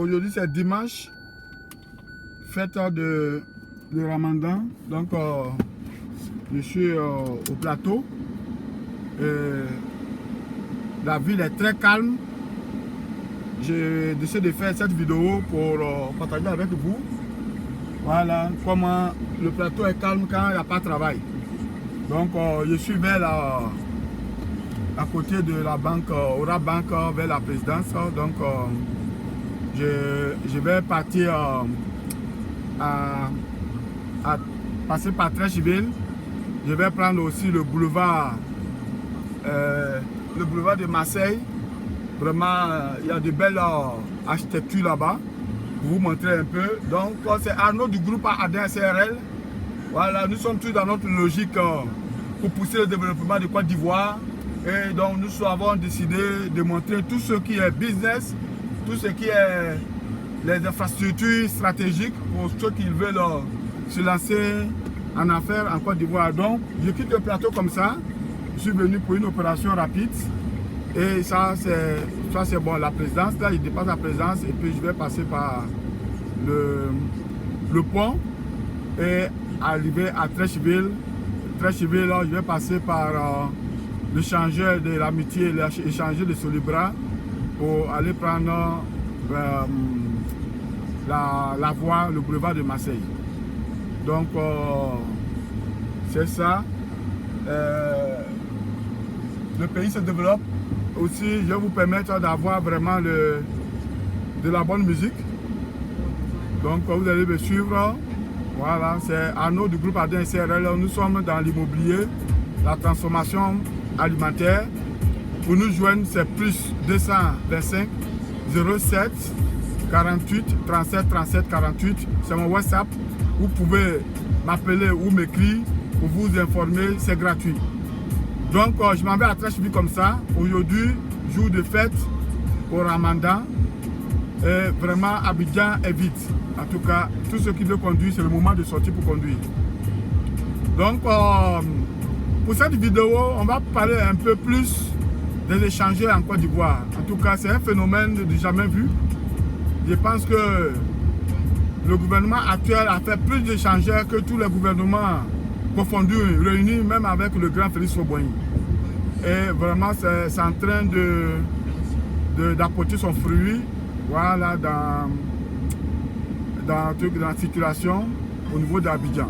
Aujourd'hui c'est dimanche, fête de Ramadan. Donc je suis au plateau. La ville est très calme. J'ai décidé de faire cette vidéo pour partager avec vous. Voilà comment le plateau est calme quand il n'y a pas de travail. Donc je suis vers à côté de la banque, Aura Bank, vers la présidence. Donc je vais partir à passer par Treichville. Je vais prendre aussi le boulevard de Marseille. Vraiment, il y a de belles architectures là-bas. Pour vous montrer un peu. Donc, c'est Arnaud du groupe ADN SRL. Voilà, nous sommes tous dans notre logique pour pousser le développement de Côte d'Ivoire. Et donc, nous avons décidé de montrer tout ce qui est business, tout ce qui est les infrastructures stratégiques pour ceux qui veulent se lancer en affaires en Côte d'Ivoire. Donc, je quitte le plateau comme ça. Je suis venu pour une opération rapide. Et ça c'est bon, la présidence, là il dépasse la présidence et puis je vais passer par le pont et arriver à Treichville. Treichville, là je vais passer par l'échangeur de l'amitié, l'échangeur de Solibra pour aller prendre la voie, le boulevard de Marseille. Donc c'est ça. Le pays se développe. Aussi, je vais vous permettre d'avoir vraiment de la bonne musique. Donc, vous allez me suivre. Voilà, c'est Arnaud du groupe ADN SRL. Nous sommes dans l'immobilier, la transformation alimentaire. Pour nous joindre, c'est plus 225 07 48 37 37 48. C'est mon WhatsApp. Vous pouvez m'appeler ou m'écrire pour vous informer. C'est gratuit. Donc, je m'en vais à Treichville comme ça. Aujourd'hui, jour de fête au Ramadan. Et vraiment, Abidjan est vide. En tout cas, tout ce qui veut conduire, c'est le moment de sortir pour conduire. Donc, pour cette vidéo, on va parler un peu plus des échangeurs en Côte d'Ivoire. En tout cas, c'est un phénomène de jamais vu. Je pense que le gouvernement actuel a fait plus d'échangeurs que tous les gouvernements confondus, réunis, même avec le grand Félix Houphouët-Boigny. Et vraiment, c'est en train d'apporter son fruit, voilà, dans la situation au niveau d'Abidjan.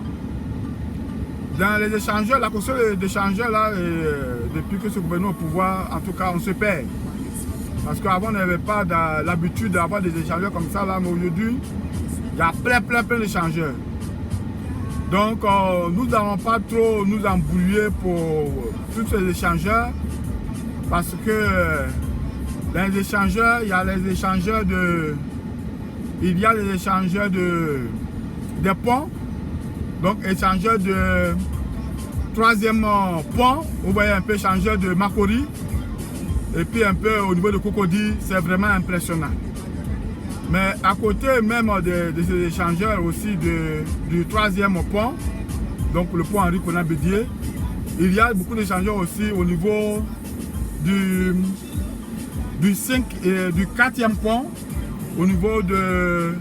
Dans les échangeurs, la question des échangeurs, là, depuis que ce gouvernement est au pouvoir, en tout cas, on se perd. Parce qu'avant, on n'avait pas l'habitude d'avoir des échangeurs comme ça, là, mais aujourd'hui, il y a plein d'échangeurs. Donc, nous n'allons pas trop nous embrouiller pour tous ces échangeurs parce que dans les échangeurs, il y a les échangeurs des ponts. Donc, échangeurs de troisième pont, vous voyez un peu échangeurs de Makori et puis un peu au niveau de Cocody, c'est vraiment impressionnant. Mais à côté même de ces échangeurs aussi du troisième pont, donc le pont Henri Konan Bédié, il y a beaucoup d'échangeurs aussi au niveau du 4e pont, au niveau de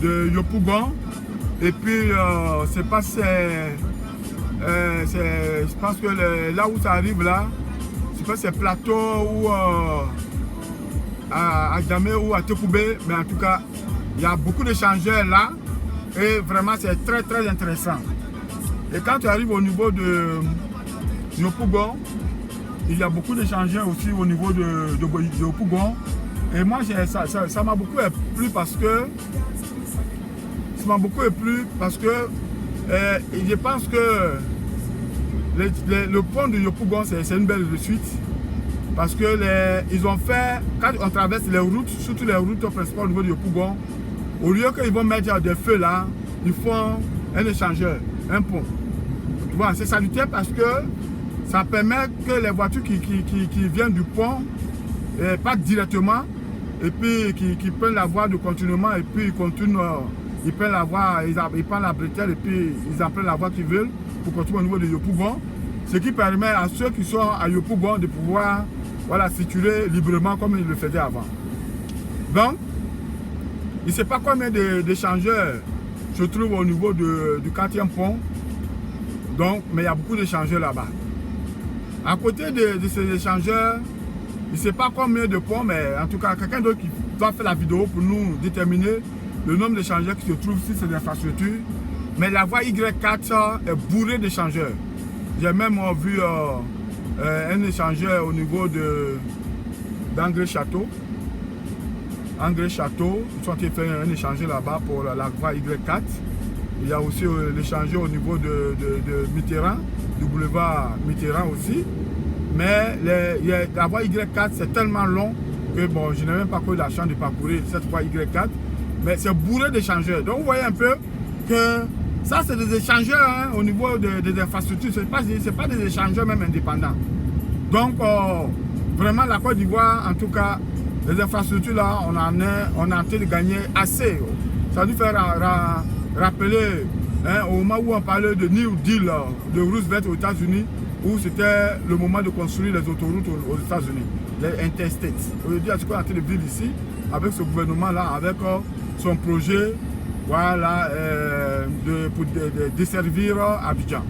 Yopougon. Et puis je pense que là où ça arrive là, je sais pas si c'est plateau ou à Djamé ou à Tekoubé, mais en tout cas, il y a beaucoup d'échangeurs là et vraiment c'est très intéressant. Et quand tu arrives au niveau de Yopougon, il y a beaucoup d'échangeurs aussi au niveau de Yopougon. Et moi, ça m'a beaucoup plu parce que je pense que le pont de Yopougon, c'est une belle réussite. Parce que ils ont fait, quand on traverse les routes, surtout les routes principales au niveau de Yopougon, au lieu qu'ils vont mettre des feux là, ils font un échangeur, un pont. Tu vois, c'est salutaire parce que ça permet que les voitures qui viennent du pont partent directement et puis qui prennent la voie de continuement et puis ils continuent, ils prennent la voie, ils prennent la bretelle et puis ils en prennent la voie qu'ils veulent pour continuer au niveau de Yopougon. Ce qui permet à ceux qui sont à Yopougon de pouvoir, voilà, circuler librement comme ils le faisaient avant. Donc, Je ne sais pas combien d'échangeurs se trouvent au niveau du 4e pont. Donc, mais il y a beaucoup d'échangeurs là-bas. À côté de ces échangeurs, je ne sais pas combien de ponts, mais en tout cas, quelqu'un d'autre qui doit faire la vidéo pour nous déterminer le nombre d'échangeurs qui se trouvent sur ces infrastructures. Mais la voie Y4 est bourrée d'échangeurs. J'ai même vu un échangeur au niveau d'Angers Château. Angers Château, ils sont en train de faire un échangeur là-bas pour la voie Y4. Il y a aussi l'échangeur au niveau de Mitterrand, du boulevard Mitterrand aussi. Mais la voie Y4, c'est tellement long que bon, je n'ai même pas eu la chance de parcourir cette voie Y4. Mais c'est bourré d'échangeurs. Donc vous voyez un peu que ça, c'est des échangeurs hein, au niveau des infrastructures. Ce n'est pas des échangeurs même indépendants. Donc, vraiment, la Côte d'Ivoire, en tout cas, les infrastructures là, on est en train de gagner assez. Ça nous fait rappeler hein, au moment où on parlait de New Deal de Roosevelt aux États-Unis, où c'était le moment de construire les autoroutes aux États-Unis, les interstates. Aujourd'hui, ce qu'on est en train de vivre ici, avec ce gouvernement-là, avec son projet, voilà, pour desservir Abidjan.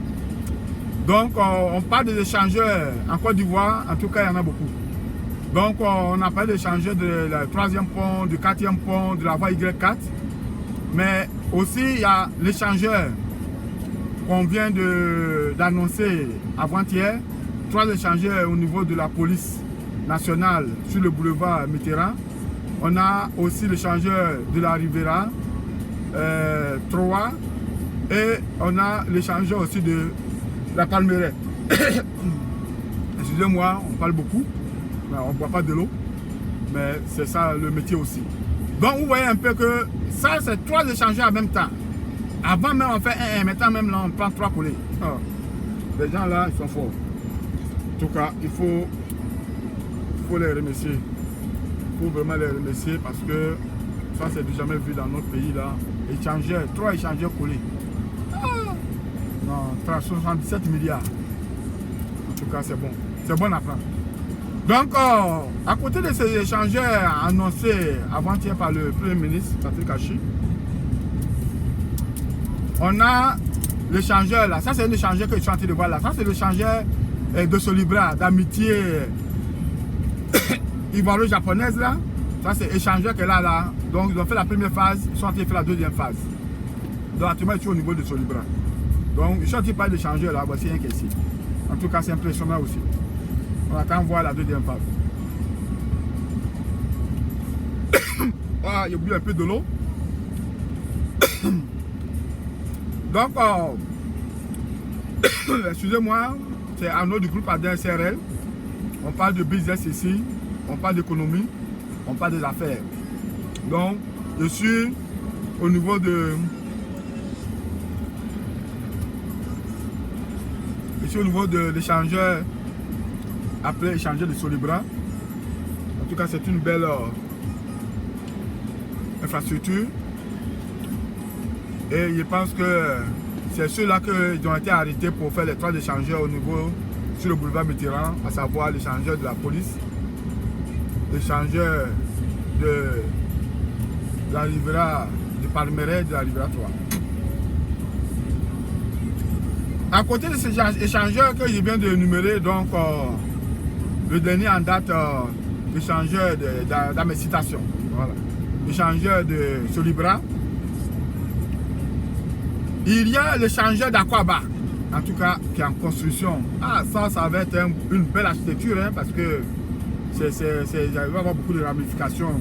Donc, on parle des échangeurs en Côte d'Ivoire, en tout cas, il y en a beaucoup. Donc, on a parlé d'échangeurs du 3e pont, du 4e pont, de la voie Y4. Mais aussi, il y a l'échangeur qu'on vient d'annoncer avant-hier. 3 échangeurs au niveau de la police nationale sur le boulevard Mitterrand. On a aussi l'échangeur de la Riviera, 3. Et on a l'échangeur aussi de la Palmeraie. Excusez-moi, on parle beaucoup. On ne boit pas de l'eau. Mais c'est ça le métier aussi. Donc vous voyez un peu que ça, c'est 3 échangeurs en même temps. Avant même on fait un, maintenant même là on prend 3 collés. Les gens là, ils sont forts. En tout cas, il faut les remercier. Il faut vraiment les remercier parce que ça, c'est du jamais vu dans notre pays là. Échangeurs, 3 échangeurs collés. Non, 77 milliards. En tout cas, c'est bon. C'est bon à prendre. Donc, à côté de ces échangeurs annoncés avant-hier par le Premier ministre, Patrick Hachi, on a l'échangeur là. Ça, c'est un échangeur que je suis en train de voir là. Ça, c'est l'échangeur de Solibra, d'amitié ivoiro-japonaise là. Ça, c'est l'échangeur qui est là. Donc, ils ont fait la première phase, ils sont en train de faire la 2e phase. Donc, actuellement, ils sont au niveau de Solibra. Donc, je suis en train de parler d'échangeur là. Voici un qui est ici. En tout cas, c'est impressionnant aussi. On attend voir la 2e phase. Ah, il y a oublié un peu de l'eau. Donc, excusez-moi, c'est Arnaud du groupe ADSRL. On parle de business ici, on parle d'économie, on parle des affaires. Donc, je suis au niveau de... Ici au niveau de l'échangeur, après échangeur de Solibra. En tout cas, c'est une belle infrastructure. Et je pense que c'est ceux-là qui ont été arrêtés pour faire les 3 échangeurs au niveau sur le boulevard Mitterrand, à savoir l'échangeur de la police, l'échangeur de la Riviera, de Palmeraie, de la Riviera 3. À côté de ces échangeurs que je viens de énumérer, donc le dernier en date, l'échangeur dans mes citations, voilà. L'échangeur de Solibra. Il y a l'échangeur d'Aquaba, en tout cas, qui est en construction. Ah, ça va être une belle architecture, hein, parce que il va y avoir beaucoup de ramifications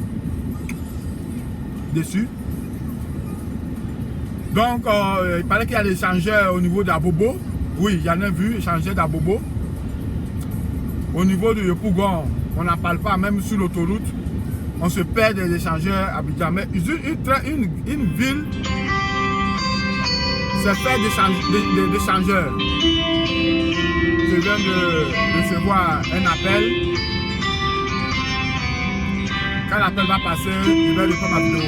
dessus. Donc, il paraît qu'il y a l'échangeur au niveau d'Abobo. Oui, il y en a vu, échangeur d'Abobo. Au niveau de Yopougon, on n'en parle pas, même sur l'autoroute. On se perd des échangeurs à Abidjan. Mais une ville, c'est fait d'échangeurs. Je viens de recevoir un appel. Quand l'appel va passer, je vais répondre à ma vidéo.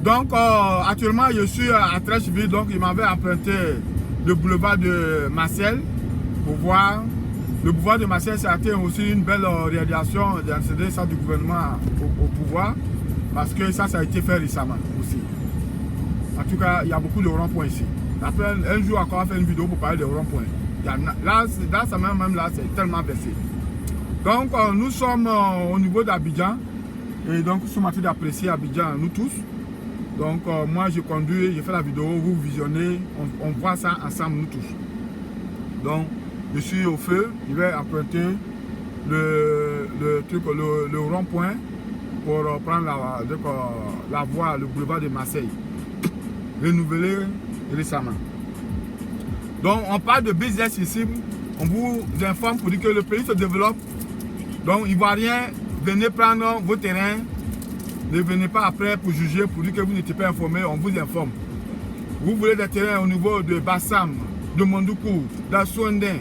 Donc, actuellement, je suis à Trècheville, donc il m'avait emprunté le boulevard de Marcel pour voir. Le pouvoir de Marseille, ça a été aussi une belle réalisation d'accéder ça du gouvernement au pouvoir, parce que ça a été fait récemment aussi. En tout cas, il y a beaucoup de ronds-points ici. Après, un jour encore, on va faire une vidéo pour parler des ronds-points. Là, ça même là, c'est tellement baissé. Donc, nous sommes au niveau d'Abidjan. Et donc, nous sommes en train d'apprécier Abidjan, nous tous. Donc, moi, je conduis, je fais la vidéo, vous visionnez, on voit ça ensemble, nous tous. Donc, je suis au feu, je vais emprunter le rond-point pour prendre la voie, le boulevard de Marseille, renouvelé récemment. Donc, on parle de business ici, on vous informe pour dire que le pays se développe. Donc, Ivoiriens, venez prendre vos terrains, ne venez pas après pour juger, pour dire que vous n'étiez pas informé, on vous informe. Vous voulez des terrains au niveau de Bassam, de Mondoukou, d'Assouendin,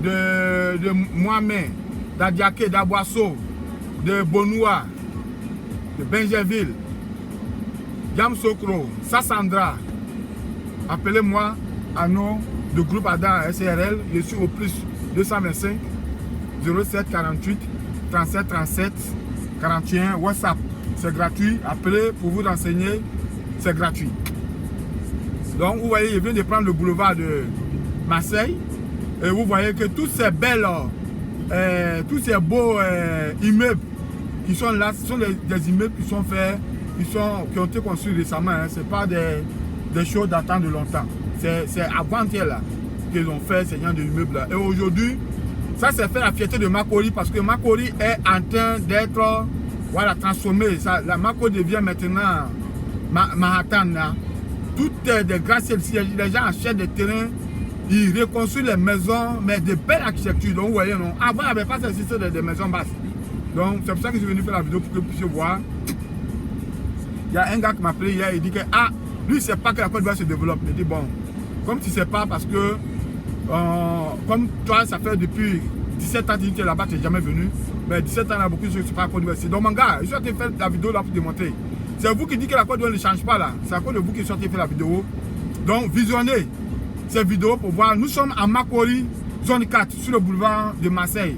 de Mohamed, d'Adiaké, d'Aboisseau, de Bonoua, de Benjerville, Yamsokro, Sassandra. Appelez-moi Arnaud de groupe Adam SRL. Je suis au plus 225 07 48 37 37 41 WhatsApp. C'est gratuit. Appelez pour vous renseigner. C'est gratuit. Donc vous voyez, je viens de prendre le boulevard de Marseille. Et vous voyez que tous ces belles, tous ces beaux immeubles qui sont là, ce sont des immeubles qui sont faits, qui ont été construits récemment. Hein. Ce n'est pas des choses datant de longtemps. C'est avant-hier là qu'ils ont fait ces genres d'immeubles là. Et aujourd'hui, ça c'est fait la fierté de Makori parce que Makori est en train d'être transformé. La Makori devient maintenant Manhattan là. Toutes des grâces ici, les gens achètent des terrains. Ils reconstruisent les maisons, mais de belles architectures. Donc, vous voyez, non. Avant, il n'y avait pas ce système des maisons basses. Donc, c'est pour ça que je suis venu faire la vidéo pour que vous puissiez voir. Il y a un gars qui m'a appelé hier, il dit que, lui, il ne sait pas que la Côte d'Ivoire se développe. Il dit, bon, comme tu ne sais pas, parce que, comme toi, ça fait depuis 17 ans que tu es là-bas, tu n'es jamais venu. Mais 17 ans, il y a beaucoup de choses qui ne sont pas à Côte d'Ivoire. Donc, mon gars, je suis en train de faire la vidéo là pour démontrer. C'est vous qui dites que la Côte d'Ivoire ne change pas là. C'est à cause de vous qui êtes en train de faire la vidéo. Donc, visionnez cette vidéo pour voir. Nous sommes à Makori, zone 4, sur le boulevard de Marseille.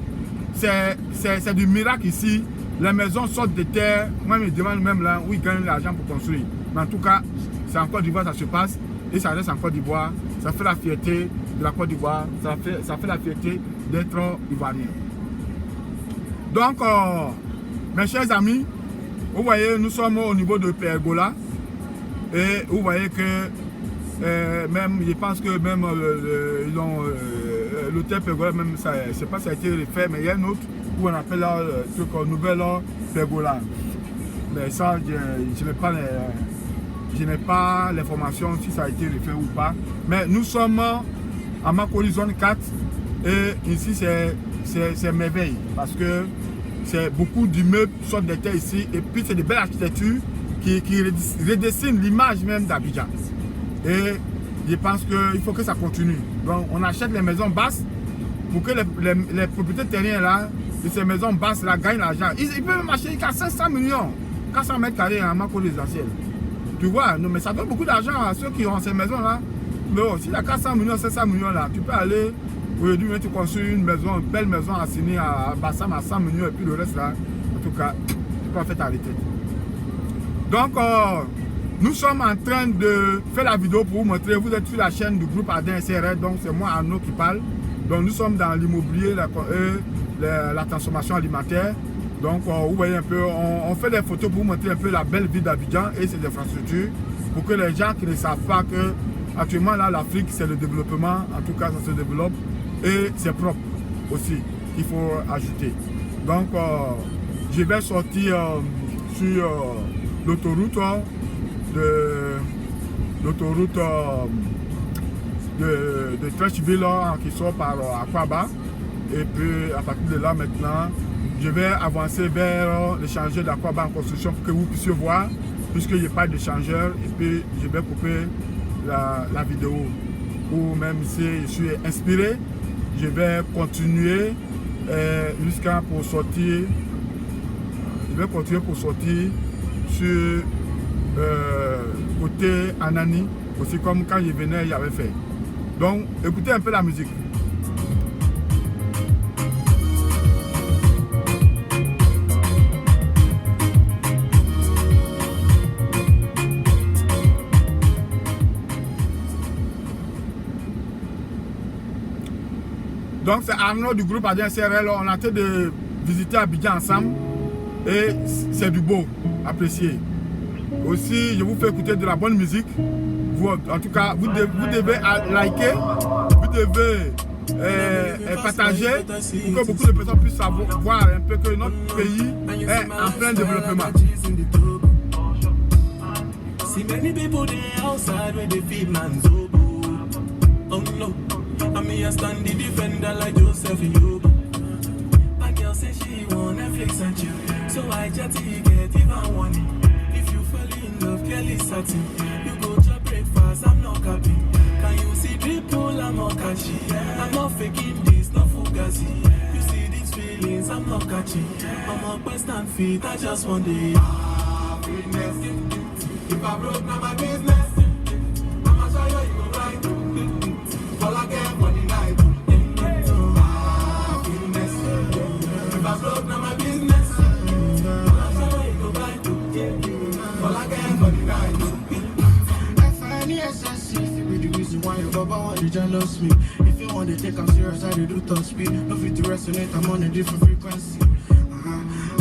C'est du miracle ici. Les maisons sortent de terre. Moi, je me demande même là où ils gagnent l'argent pour construire. Mais en tout cas, c'est en Côte d'Ivoire, ça se passe. Et ça reste en Côte d'Ivoire. Ça fait la fierté de la Côte d'Ivoire. Ça fait la fierté d'être ivoirien. Donc, mes chers amis, vous voyez, nous sommes au niveau de Pergola. Et vous voyez que même, je pense que même l'hôtel Pergola, même ça, je ne sais pas si ça a été refait, mais il y a un autre où on appelle là, truc nouvelle Pergola. Mais ça, je n'ai pas l'information si ça a été refait ou pas. Mais nous sommes à Makori zone 4 et ici c'est merveille parce que c'est beaucoup d'immeubles qui sortent des terres ici et puis c'est de belles architectures qui redessinent l'image même d'Abidjan. Et je pense qu'il faut que ça continue. Donc on achète les maisons basses pour que les propriétaires terriens là, de ces maisons basses là, gagnent l'argent. Ils peuvent acheter jusqu'à 500 millions, 400 mètres carrés en Makori résidentiel. Tu vois, non, mais ça donne beaucoup d'argent à ceux qui ont ces maisons là. Mais bon, si il y a 400 millions, 500 millions là, tu peux aller, aujourd'hui, tu construis une maison, une belle maison assignée à Bassam à 100 millions et puis le reste là, en tout cas, tu peux en faire ta retraite. Donc, nous sommes en train de faire la vidéo pour vous montrer. Vous êtes sur la chaîne du groupe Adin SRL, donc c'est moi Arnaud qui parle. Donc, nous sommes dans l'immobilier, la transformation alimentaire. Donc, vous voyez un peu, on fait des photos pour vous montrer un peu la belle ville d'Abidjan et ses infrastructures pour que les gens qui ne savent pas que actuellement là, l'Afrique, c'est le développement. En tout cas, ça se développe et c'est propre aussi qu'il faut ajouter. Donc, je vais sortir sur l'autoroute de Trècheville qui sort par Akwaba. Et puis, à partir de là, maintenant, je vais avancer vers l'échangeur d'Akwaba en construction pour que vous puissiez voir, puisqu'il n'y a pas d'échangeur. Et puis, je vais couper la vidéo. Ou même si je suis inspiré, je vais continuer jusqu'à pour sortir. Je vais continuer pour sortir sur côté Anani, aussi comme quand je venais, j'avais fait. Donc, écoutez un peu la musique. Donc c'est Arnaud du groupe Adrien CRL. On a été de visiter Abidjan ensemble. Et c'est du beau, apprécié. Aussi, je vous fais écouter de la bonne musique. Vous, en tout cas, vous devez liker, vous devez partager pour que beaucoup de personnes puissent voir un peu que notre pays est en plein développement. See many people there outside where they feed man's oboe. Oh no, I mean I stand the defender like Joseph Yobo. My girl say she want Netflix and chill, so I chatty get even one. If you fall in love, Kelly satin. You go to breakfast, I'm not capping. Can you see dripple, I'm not catchy. I'm not faking this, not fugazi. You see these feelings, I'm not catching. I'm on quest and feet, I just want the happiness. If I broke, now my business. I'ma show you go right. All I get for the night. Happiness. If I broke, now my business. I'ma show you go right. All I get for the night. FNESSC, if you be the reason why your baba want to jealous me. If you want to take I'm serious, I do top speed. No fit to resonate, I'm on a different frequency.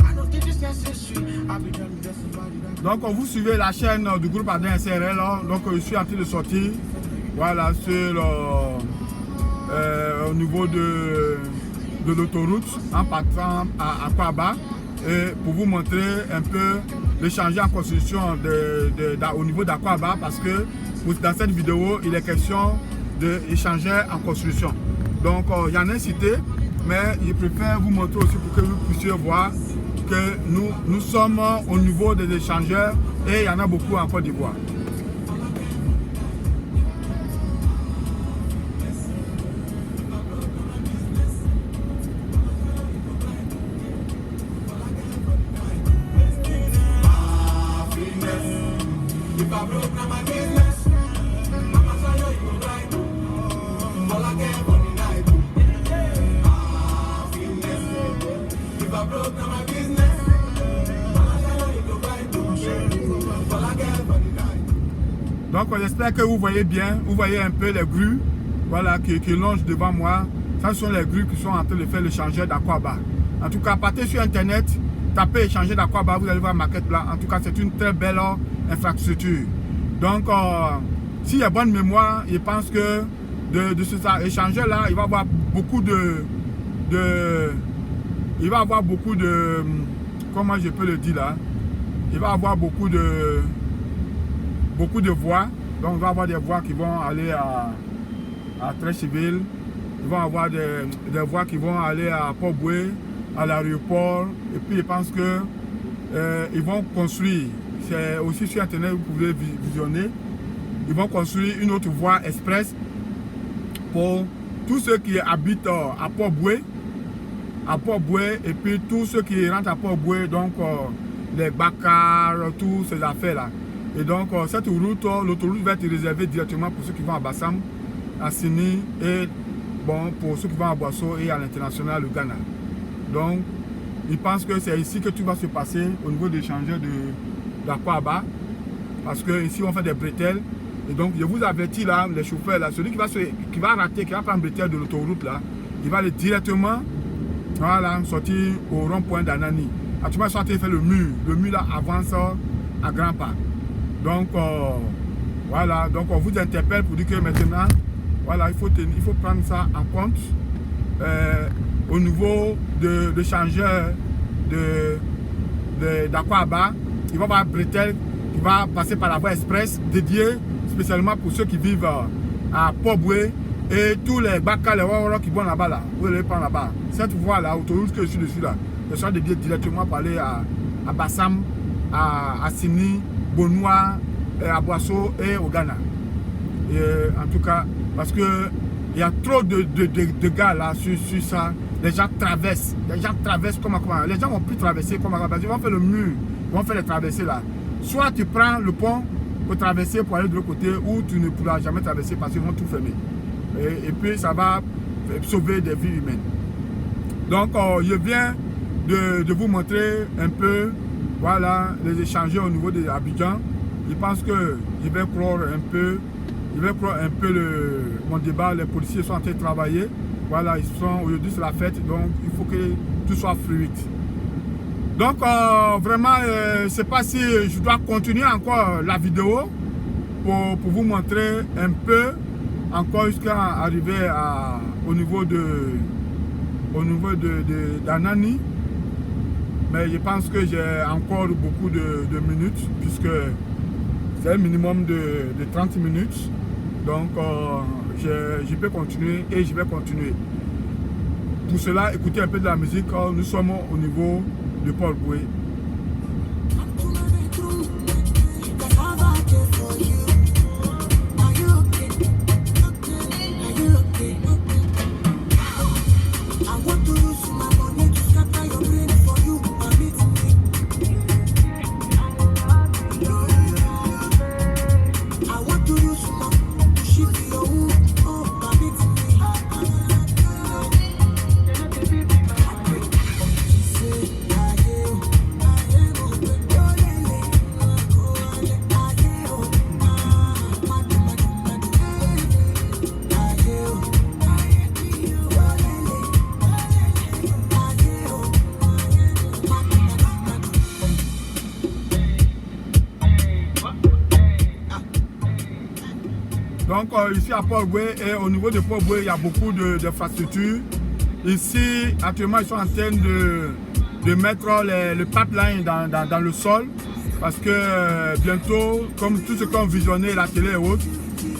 I don't think it's necessary. I'll be done with somebody. Donc vous suivez la chaîne du groupe Adrien SRL. Donc je suis en train de sortir, voilà, sur au niveau de l'autoroute en partant à Aquaba, et pour vous montrer un peu le changement en construction au niveau d'Aquaba, parce que dans cette vidéo il est question d'échanger en construction. Donc il y en a cité, mais je préfère vous montrer aussi pour que vous puissiez voir que nous sommes au niveau des échangeurs, et il y en a beaucoup en Côte d'Ivoire. Donc j'espère que vous voyez bien, vous voyez un peu les grues, voilà, qui longent devant moi. Ça sont les grues qui sont en train de faire l'échangeur d'Aquaba. En tout cas, partez sur internet, tapez échangeur d'Aquaba, vous allez voir Maquette Blanc. En tout cas, c'est une très belle infrastructure. Donc, s'il y a bonne mémoire, je pense que de ce échangeur là, il va avoir beaucoup comment je peux le dire là, il va avoir beaucoup de voies. Donc, il va avoir des voies qui vont aller à Treichville. Ils vont avoir des voies qui vont aller à Port-Boué, à l'aéroport. Et puis, je pense que ils vont construire, c'est aussi sur internet, vous pouvez visionner. Ils vont construire une autre voie express pour tous ceux qui habitent à Port-Boué, et puis tous ceux qui rentrent à Port-Boué, donc les Bakar, toutes ces affaires-là. Et donc, cette route, l'autoroute va être réservée directement pour ceux qui vont à Bassam, à Sini, et bon, pour ceux qui vont à Boisseau et à l'international, le Ghana. Donc, ils pensent que c'est ici que tout va se passer au niveau des échangeurs d'Aquaba, parce que ici on fait des bretelles. Et donc, je vous avertis là, les chauffeurs là, celui qui va rater, qui va prendre bretelle de l'autoroute là, il va aller directement, voilà, sortir au rond-point d'Anani. Actuellement, ils sont en train de faire le mur. Le mur là avance à grands pas. Donc, voilà, donc on vous interpelle pour dire que maintenant, voilà, il faut prendre ça en compte au niveau de l'échangeur d'Aquaba. Il va y avoir un bretelle qui va passer par la voie express dédiée spécialement pour ceux qui vivent à Port-Boué, et tous les Bakar, les Wawara qui vont là-bas, là, vous allez prendre là-bas. Cette voie-là, autoroute que je suis dessus là, elle sera dédiée directement pour aller à Bassam, à Sini, Bonois, à Boisseau et au Ghana. Et, en tout cas, parce que il y a trop de gars là sur ça. Les gens traversent comme les gens vont plus traverser comme parce qu'ils vont faire le mur, ils vont faire les traversées là. Soit tu prends le pont pour traverser pour aller de l'autre côté, ou tu ne pourras jamais traverser parce qu'ils vont tout fermer. Et puis ça va sauver des vies humaines. Donc je viens de vous montrer un peu, voilà, les échangeurs au niveau de Abidjan. Je pense que je vais croire un peu mon débat. Les policiers sont en train de travailler. Voilà, aujourd'hui c'est la fête, donc il faut que tout soit fluide. Donc vraiment, je ne sais pas si je dois continuer encore la vidéo pour vous montrer un peu encore jusqu'à arriver au niveau d'Anani. Mais je pense que j'ai encore beaucoup de minutes puisque c'est un minimum de 30 minutes. Donc je peux continuer et je vais continuer. Pour cela, écoutez un peu de la musique. Nous sommes au niveau de Port-Boué. Donc ici à Port-Boué et au niveau de Port-Boué, il y a beaucoup d'infrastructures. Ici, actuellement, ils sont en train de mettre le pipeline dans le sol parce que bientôt, comme tout ce qu'on visionnait, la télé et autres,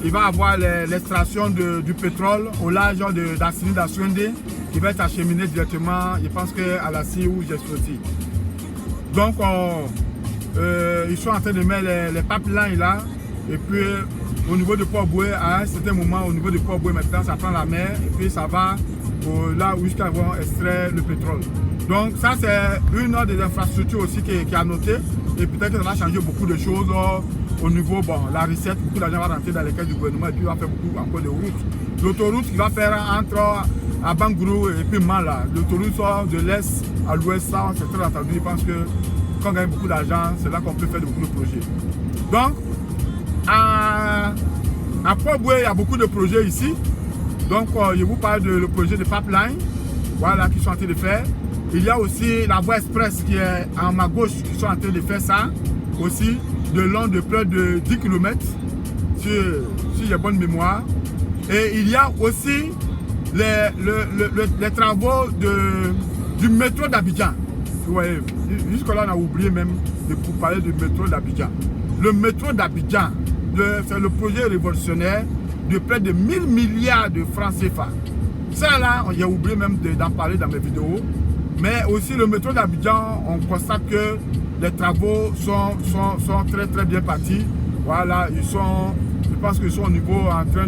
il va y avoir l'extraction du pétrole au large d'Assini d'Aswende qui va être acheminé directement, je pense qu'à la CIE où j'ai sorti. Donc, ils sont en train de mettre les pipelines là et puis au niveau de Port-Boué, à un certain moment, au niveau de Port-Boué, maintenant, ça prend la mer et puis ça va là où jusqu'à vont extraire le pétrole. Donc ça, c'est une des infrastructures aussi qui est à noter et peut-être que ça va changer beaucoup de choses au niveau, la recette, beaucoup d'argent va rentrer dans les caisses du gouvernement et puis il va faire beaucoup encore de routes. L'autoroute qui va faire entre à Bangourou et puis Mala, l'autoroute sort de l'est à l'ouest, ça, c'est très entendu. Je pense que quand on gagne beaucoup d'argent, c'est là qu'on peut faire beaucoup de projets. Donc, à Port-Boué, il y a beaucoup de projets ici. Donc, je vous parle le projet de pipeline, voilà, qui sont en train de faire. Il y a aussi la voie express qui est à ma gauche, qui sont en train de faire ça aussi, de long de près de 10 km, si j'ai bonne mémoire. Et il y a aussi les travaux du métro d'Abidjan. Vous voyez, jusque-là, on a oublié même de vous parler du métro d'Abidjan. Le métro d'Abidjan, c'est le projet révolutionnaire de près de 1000 milliards de francs CFA. Ça là, j'ai oublié même d'en parler dans mes vidéos. Mais aussi le métro d'Abidjan, on constate que les travaux sont très très bien partis. Voilà, je pense qu'ils sont au niveau en train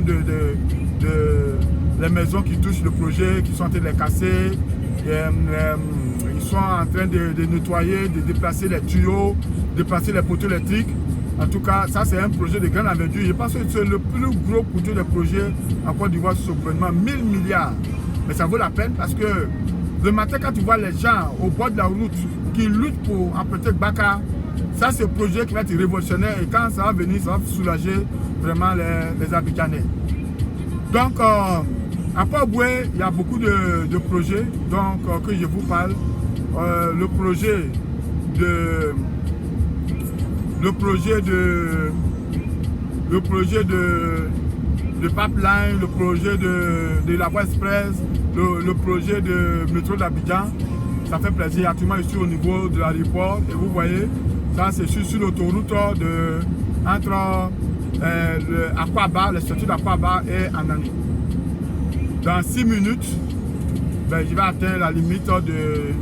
les maisons qui touchent le projet, qui sont en train de les casser. Ils sont en train de nettoyer, de déplacer les tuyaux, déplacer les poteaux électriques. En tout cas, ça c'est un projet de grande envergure. Je pense que c'est le plus gros projet de projet en Côte d'Ivoire sur ce gouvernement, 1000 milliards. Mais ça vaut la peine parce que le matin quand tu vois les gens au bord de la route qui luttent pour emprunter Baka, ça c'est un projet qui va être révolutionnaire et quand ça va venir, ça va soulager vraiment les Abidjanais. Donc, à Port-Boué, il y a beaucoup de projets que je vous parle. Le projet de pipeline, le projet de la voie express, le projet de métro d'Abidjan. Ça fait plaisir. Actuellement, je suis au niveau de l'aéroport et vous voyez, ça c'est sur l'autoroute entre Akwaba, les sorties d'Akwaba et Anani. Dans 6 minutes, je vais atteindre la limite de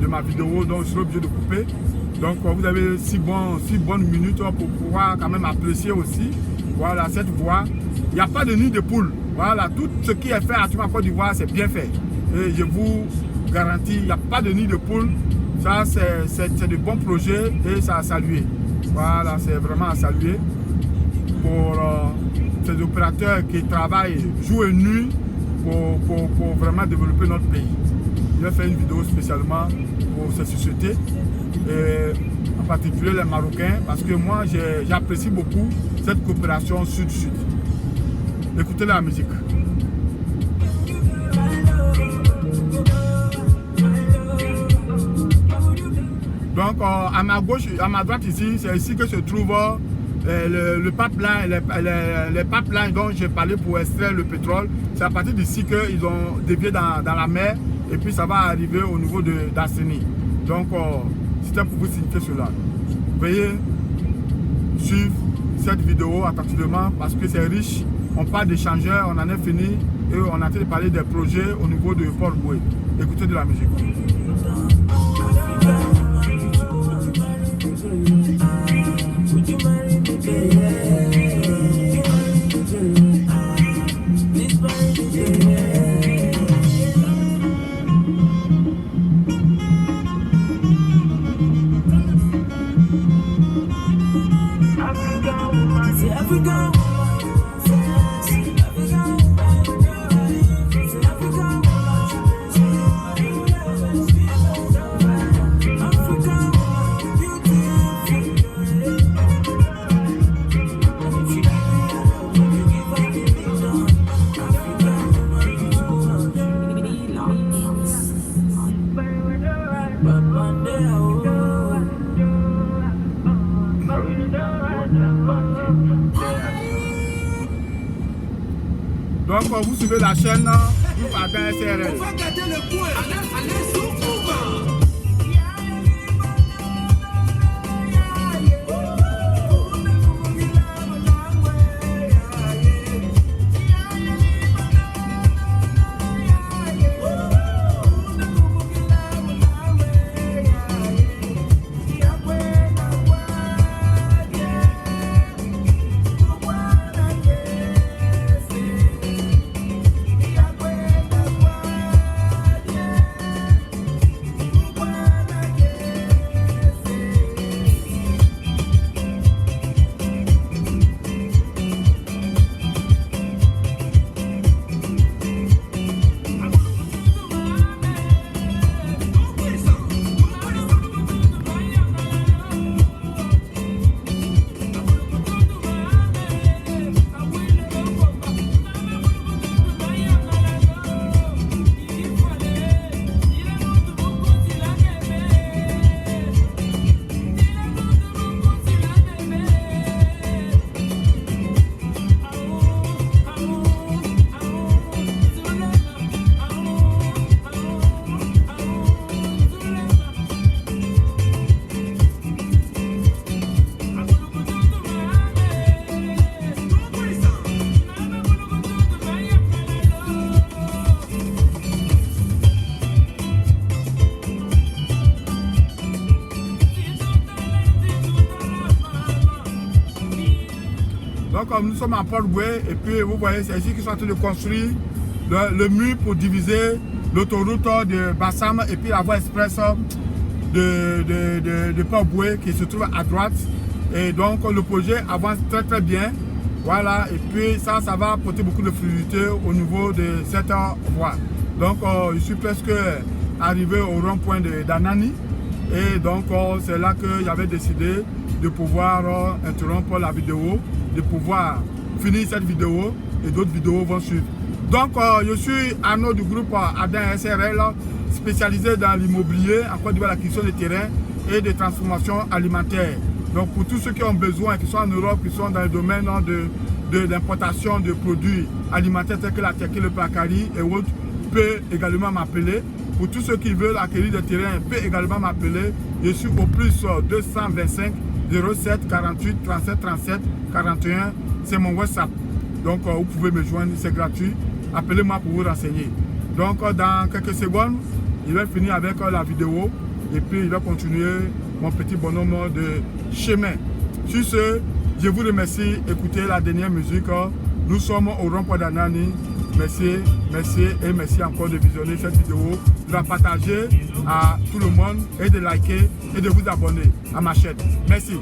ma vidéo, donc je serai obligé de couper. Donc vous avez 6 bonnes minutes pour pouvoir quand même apprécier aussi, voilà, cette voie. Il n'y a pas de nid de poule. Voilà, tout ce qui est fait actuellement en Côte d'Ivoire, c'est bien fait. Et je vous garantis, il n'y a pas de nid de poule. Ça, c'est de bons projets et ça a salué. Voilà, c'est vraiment à saluer pour ces opérateurs qui travaillent jour et nuit pour vraiment développer notre pays. Je vais faire une vidéo spécialement pour ces sociétés, et en particulier les Marocains, parce que moi j'apprécie beaucoup cette coopération sud-sud. Écoutez la musique. Donc à ma gauche, à ma droite ici, c'est ici que se trouve le pipeline, les pipelines dont j'ai parlé pour extraire le pétrole. C'est à partir d'ici qu'ils ont dévié dans la mer et puis ça va arriver au niveau d'Asseni. Donc c'était pour vous signifier cela. Veuillez suivre cette vidéo attentivement parce que c'est riche. On parle d'échangeurs, on en est fini et on est en train de parler des projets au niveau de Port-Boué. Écoutez de la musique. Donc vous suivez la chaîne Groupe Adin SRL. On va garder le point. Allez, souffle. Donc nous sommes à Port-Boué et puis vous voyez c'est ici qu'ils sont en train de construire le mur pour diviser l'autoroute de Bassam et puis la voie express de Port-Boué qui se trouve à droite. Et donc le projet avance très bien. Voilà, et puis ça va apporter beaucoup de fluidité au niveau de cette voie. Donc je suis presque arrivé au rond-point d'Anani. Et donc c'est là que j'avais décidé de pouvoir interrompre la vidéo, de pouvoir finir cette vidéo et d'autres vidéos vont suivre. Donc je suis Arnaud du groupe Adin SRL, spécialisé dans l'immobilier, en Côte d'Ivoire, l'acquisition de terrains et de transformation alimentaire. Donc pour tous ceux qui ont besoin, qui sont en Europe, qui sont dans le domaine d'importation de produits alimentaires tels que la terre, le placari et autres, peut également m'appeler. Pour tous ceux qui veulent acquérir des terrains, peut également m'appeler. Je suis au plus 225 07 48 37 37 41. C'est mon WhatsApp. Donc vous pouvez me joindre, c'est gratuit. Appelez-moi pour vous renseigner. Donc dans quelques secondes, je vais finir avec la vidéo et puis je vais continuer mon petit bonhomme de chemin. Sur ce, je vous remercie. Écoutez la dernière musique. Nous sommes au rond-point d'Anani. Merci, merci et merci encore de visionner cette vidéo, de la partager à tout le monde et de liker et de vous abonner à ma chaîne. Merci.